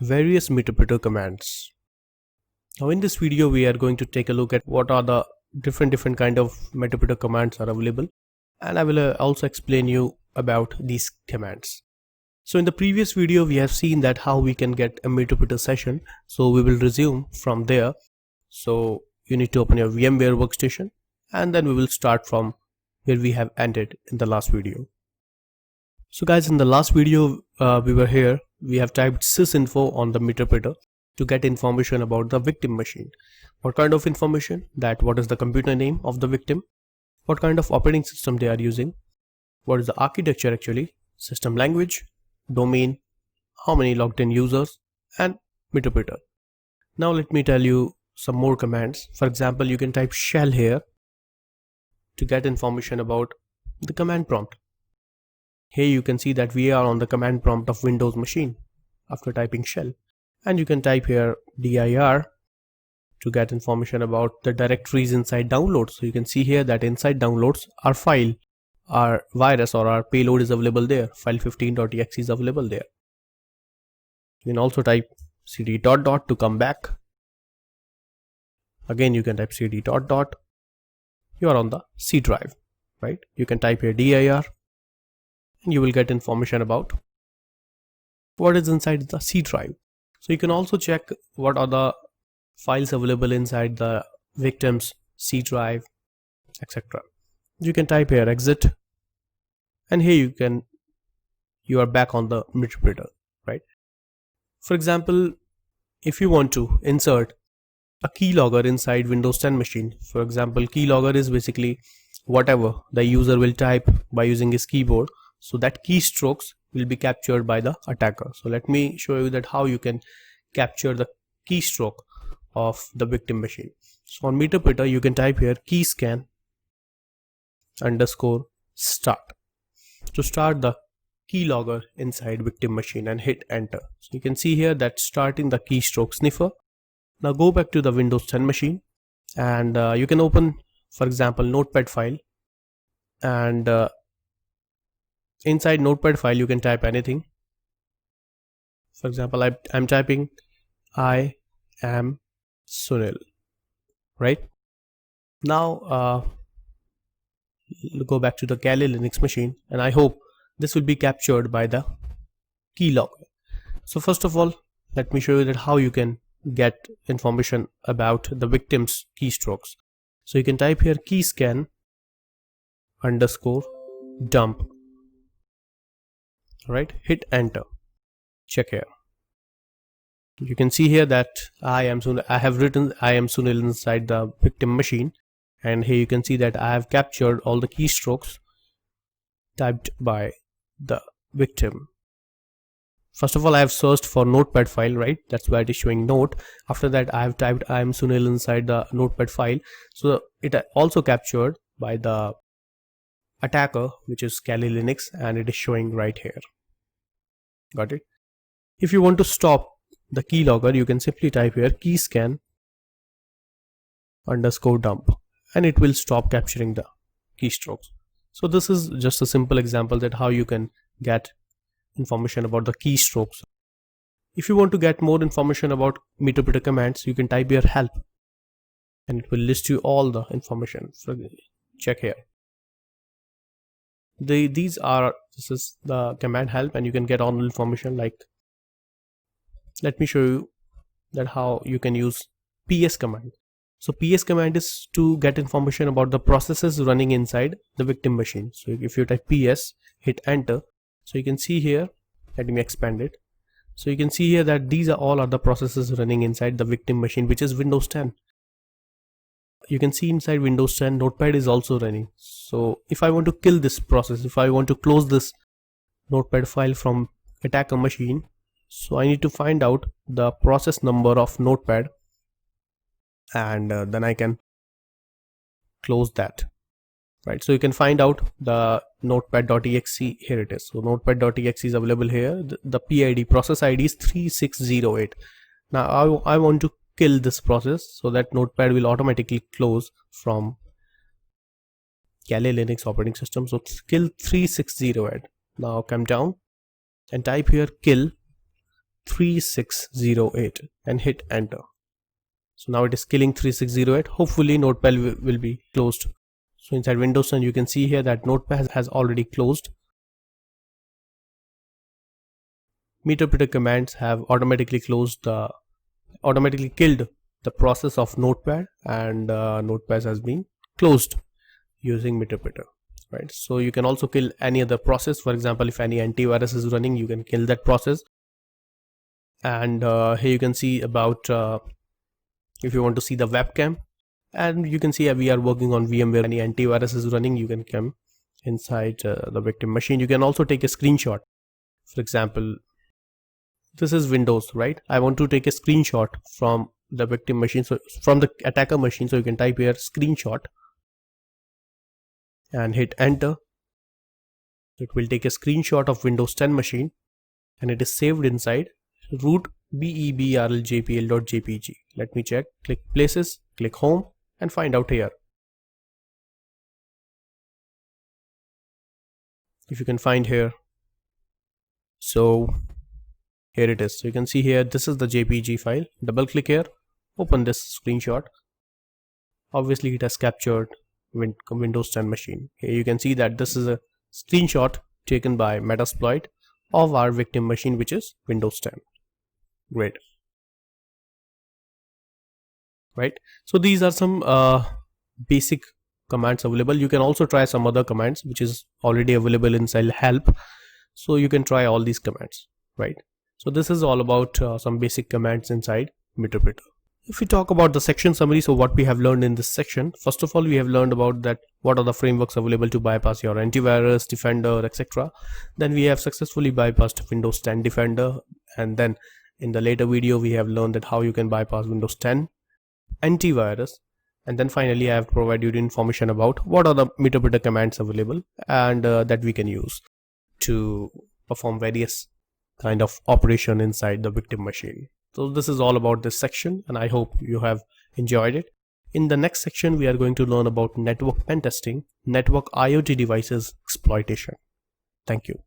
various meterpreter commands. Now in this video we are going to take a look at what are the different kind of meterpreter commands are available, and I will also explain you about these commands. So in the previous video we have seen that how we can get a meterpreter session, so we will resume from there. So you need to open your VMware workstation and then we will start from where we have ended in the last video. So guys, in the last video we have typed sysinfo on the meterpreter to get information about the victim machine. What kind of information? That what is the computer name of the victim, what kind of operating system they are using, what is the architecture actually, system language, domain, how many logged in users, and meterpreter. Now let me tell you some more commands. For example, you can type shell here to get information about the command prompt. Here you can see that we are on the command prompt of Windows machine after typing shell, and you can type here dir to get information about the directories inside downloads. So you can see here that inside downloads our file, our virus or our payload is available there. File15.exe is available there. You can also type cd ... to come back. Again you can type cd ... You are on the C drive, right? You can type here dir and you will get information about what is inside the C drive. So you can also check what are the files available inside the victim's C drive, etc. You can type here exit, and here you are back on the meterpreter, right? For example, if you want to insert a keylogger inside Windows 10 machine, for example, keylogger is basically whatever the user will type by using his keyboard, so that keystrokes will be captured by the attacker. So let me show you that how you can capture the keystroke of the victim machine. So on meterpreter you can type here keyscan _start to start the keylogger inside victim machine and hit enter. So you can see here that starting the keystroke sniffer. Now go back to the Windows 10 machine and you can open, for example, notepad file, and inside notepad file you can type anything. For example, I'm typing I am Sunil, right? Now go back to the Kali Linux machine, and I hope this will be captured by the keylogger. So first of all, let me show you that how you can get information about the victim's keystrokes. So you can type here keyscan _dump, right? Hit enter. Check here. You can see here that I have written I am Sunil inside the victim machine, and here you can see that I have captured all the keystrokes typed by the victim. First of all, I have searched for notepad file, right? That's why it is showing note. After that, I have typed I am Sunil inside the notepad file, so it also captured by the attacker, which is Kali Linux, and it is showing right here. Got it? If you want to stop the keylogger, you can simply type here keyscan _dump, and it will stop capturing the keystrokes. So this is just a simple example that how you can get information about the keystrokes. If you want to get more information about meterpreter commands, you can type here help, and it will list you all the information. So check here. This is the command help, and you can get all the information. Like, let me show you that how you can use ps command. So ps command is to get information about the processes running inside the victim machine. So if you type ps, hit enter, so you can see here, let me expand it. So you can see here that these are all the processes running inside the victim machine, which is Windows 10. You can see inside Windows 10 notepad is also running. So if I want to kill this process, if I want to close this notepad file from attacker machine, so I need to find out the process number of notepad, and then I can close that, right? So you can find out the notepad.exe. Here it is. So notepad.exe is available here. The PID, process ID is 3608. Now I want to kill this process so that notepad will automatically close from Kali Linux operating system. So kill 3608. Now come down and type here kill 3608 and hit enter. So now it is killing 3608. Hopefully Notepad will be closed. So inside Windows 10 you can see here that Notepad has already closed. Meterpreter commands have automatically killed the process of Notepad, and Notepad has been closed using Meterpreter, right? So you can also kill any other process. For example, if any antivirus is running, you can kill that process. And here you can see about if you want to see the webcam, and you can see we are working on VMware. Any antivirus is running, you can come inside the victim machine. You can also take a screenshot. For example, this is Windows, right? I want to take a screenshot from the victim machine, so from the attacker machine. So you can type here screenshot and hit enter. It will take a screenshot of Windows 10 machine, and it is saved inside root bebrljpl.jpg. Let me check. Click places, click home, and find out here. If you can find here, so here it is. So you can see here, this is the JPG file. Double click here, open this screenshot. Obviously it has captured Windows 10 machine. Here you can see that this is a screenshot taken by Metasploit of our victim machine, which is Windows 10. Great, right? So these are some basic commands available. You can also try some other commands which is already available inside help. So you can try all these commands, right? So this is all about some basic commands inside Meterpreter. If we talk about the section summary, so what we have learned in this section, first of all, we have learned about that what are the frameworks available to bypass your antivirus, Defender, etc. Then we have successfully bypassed Windows 10 Defender, and then in the later video we have learned that how you can bypass Windows 10 antivirus. And then finally I have provided you information about what are the Meterpreter commands available and that we can use to perform various kind of operation inside the victim machine. So this is all about this section, and I hope you have enjoyed it. In the next section we are going to learn about network pen testing, network IoT devices exploitation. Thank you.